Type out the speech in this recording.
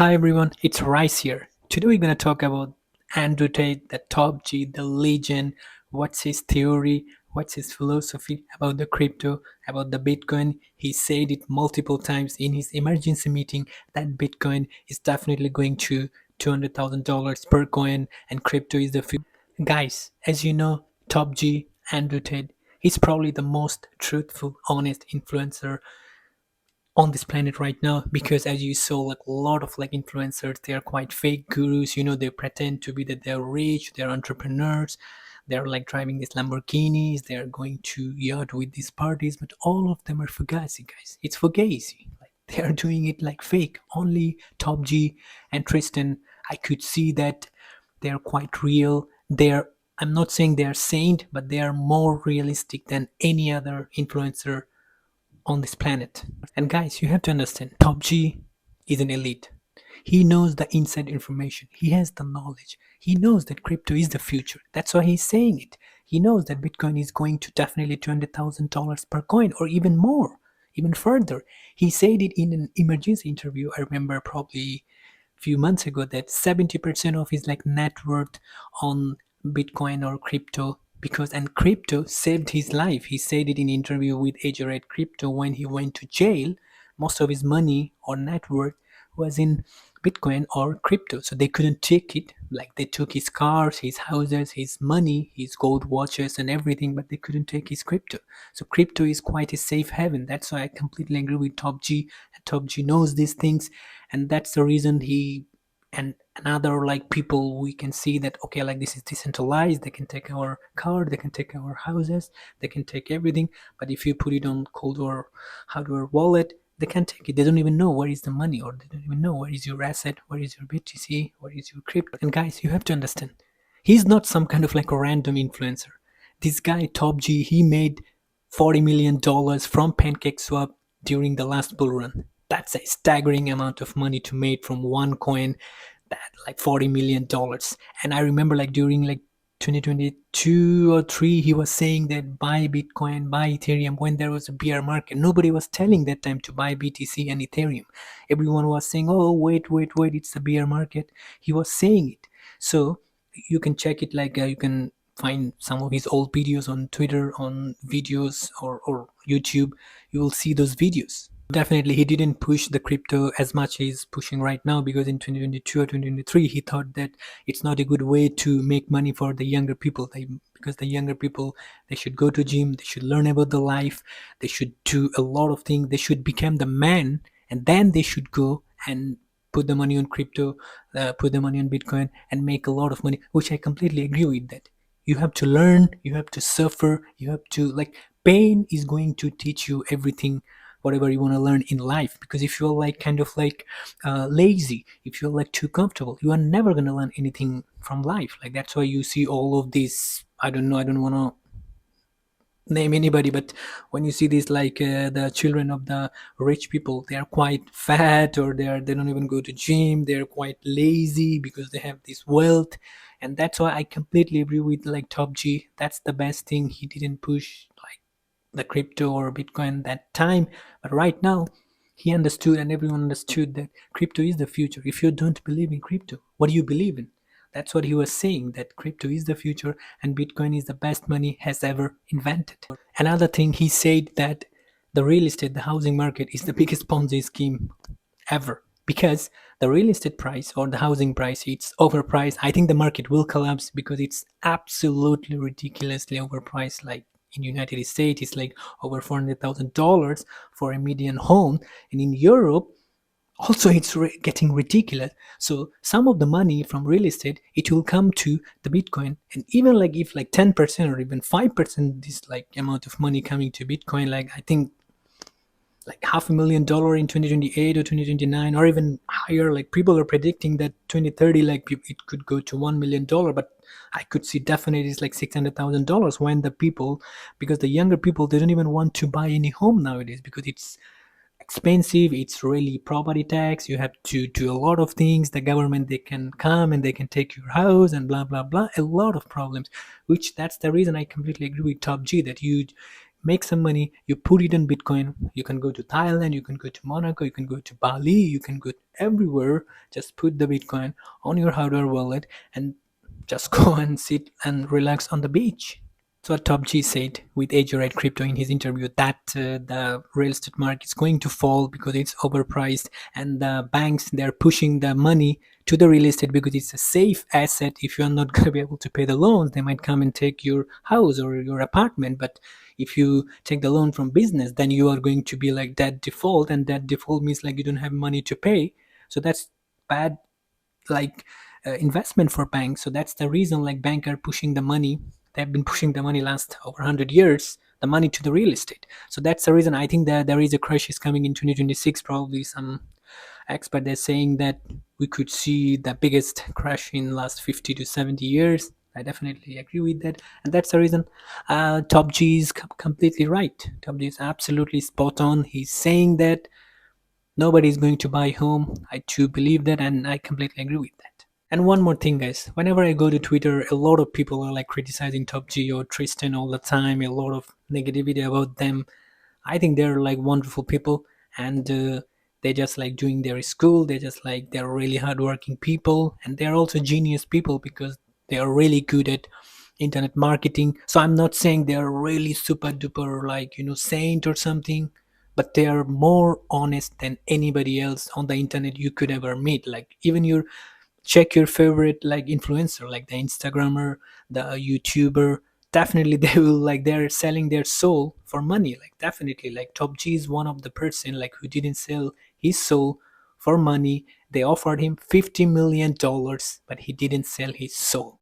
Hi everyone, it's Rice here. Today we're going to talk about Andrew Tate, the top G, the legend. What's his theory? What's his philosophy about the crypto, about the Bitcoin? He said it multiple times in his emergency meeting that Bitcoin is definitely going to $200,000 per coin and crypto is the future. Guys, as you know, top G, Andrew Tate, he's probably the most truthful, honest influencer on this planet right now, because as you saw, like a lot of like influencers, they are quite fake gurus. They pretend to be that they're rich, they're entrepreneurs, they're like driving these Lamborghinis, they're going to yacht with these parties, but all of them are fugazi, guys. It's fugazi. Like they are doing it like fake. Only Top G and Tristan, I could see that they're quite real. They're, I'm not saying they're saint, but they are more realistic than any other influencer on this planet. And guys, you have to understand, Top G is an elite. He knows the inside information. He has the knowledge. He knows that crypto is the future. That's why he's saying it. He knows that Bitcoin is going to definitely $200,000 per coin or even more, even further. He said it in an emergency interview. I remember probably a few months ago that 70% of his like net worth on Bitcoin or crypto, because and crypto saved his life. He said it in an interview with Age Crypto. When he went to jail, most of his money or net worth was in Bitcoin or crypto. So they couldn't take it. Like they took his cars, his houses, his money, his gold watches and everything, but they couldn't take his crypto. So crypto is quite a safe haven. That's why I completely agree with Top G. And Top G knows these things, and that's the reason he and another like people, we can see that okay, like this is decentralized. They can take our car, they can take our houses, they can take everything, but if you put it on cold or hardware wallet, they can't take it. They don't even know where is the money, or they don't even know where is your asset, where is your BTC, where is your crypto. And guys, you have to understand, he's not some kind of like a random influencer. This guy Top G, he made $40 million from PancakeSwap during the last bull run. That's a staggering amount of money to make from one coin, that like $40 million. And I remember like during like 2022 or 3, he was saying that buy Bitcoin, buy Ethereum when there was a bear market. Nobody was telling that time to buy BTC and Ethereum. Everyone was saying, oh, wait, it's the bear market. He was saying it. So you can check it, like you can find some of his old videos on Twitter, on videos or YouTube. You will see those videos. Definitely, he didn't push the crypto as much he's pushing right now, because in 2022 or 2023, he thought that it's not a good way to make money for the younger people. Because the younger people, they should go to gym, they should learn about the life, they should do a lot of things, they should become the man, and then they should go and put the money on crypto, put the money on Bitcoin, and make a lot of money. Which I completely agree with that. You have to learn, you have to suffer, you have to like pain is going to teach you everything, whatever you want to learn in life. Because if you're like kind of like lazy, if you're like too comfortable, you are never going to learn anything from life. Like that's why you see all of this, I don't want to name anybody, but when you see these like the children of the rich people, they are quite fat, or they don't even go to gym, they're quite lazy because they have this wealth. And that's why I completely agree with like Top G. That's the best thing, he didn't push like the crypto or Bitcoin that time. But right now, he understood and everyone understood that crypto is the future. If you don't believe in crypto, what do you believe in? That's what he was saying, that crypto is the future and Bitcoin is the best money has ever invented. Another thing, he said that the real estate, the housing market is the biggest Ponzi scheme ever, because the real estate price or the housing price, it's overpriced. I think the market will collapse because it's absolutely ridiculously overpriced. Like in United States, it's like over $400,000 for a median home, and in Europe also it's getting ridiculous. So some of the money from real estate, it will come to the Bitcoin. And even like if like 10% or even 5% this like amount of money coming to Bitcoin, like I think like $500,000 in 2028 or 2029 or even higher. Like people are predicting that 2030 like it could go to $1 million, but I could see definitely it's like $600,000 when the people, because the younger people, they don't even want to buy any home nowadays because it's expensive. It's really property tax, you have to do a lot of things, the government, they can come and they can take your house and blah blah blah, a lot of problems. Which that's the reason I completely agree with Top G, that you make some money, you put it in Bitcoin. You can go to Thailand, you can go to Monaco, you can go to Bali, you can go everywhere. Just put the Bitcoin on your hardware wallet and just go and sit and relax on the beach. So Top G said with Age Right Crypto in his interview that the real estate market is going to fall because it's overpriced, and the banks, they're pushing the money to the real estate because it's a safe asset. If you're not going to be able to pay the loans, they might come and take your house or your apartment. But if you take the loan from business, then you are going to be like that default, and that default means like you don't have money to pay. So that's bad, like investment for banks. So that's the reason like bank are pushing the money. They've been pushing the money last over 100 years, the money to the real estate. So that's the reason I think that there is a crash is coming in 2026. Probably some expert they're saying that we could see the biggest crash in last 50 to 70 years. I definitely agree with that, and that's the reason Top G is completely right. Top G is absolutely spot on. He's saying that nobody is going to buy home. I too believe that, and I completely agree with that. And one more thing, guys. Whenever I go to Twitter, a lot of people are like criticizing Top G or Tristan all the time. A lot of negativity about them. I think they're like wonderful people, and they just like doing their school. They just like they're really hardworking people, and they're also genius people because they are really good at internet marketing. So I'm not saying they're really super duper like saint or something, but they are more honest than anybody else on the internet you could ever meet. Like even your check your favorite like influencer, like the Instagrammer, the YouTuber, definitely they will like they're selling their soul for money. Like definitely like Top G is one of the person like who didn't sell his soul for money. They offered him $50 million, but he didn't sell his soul.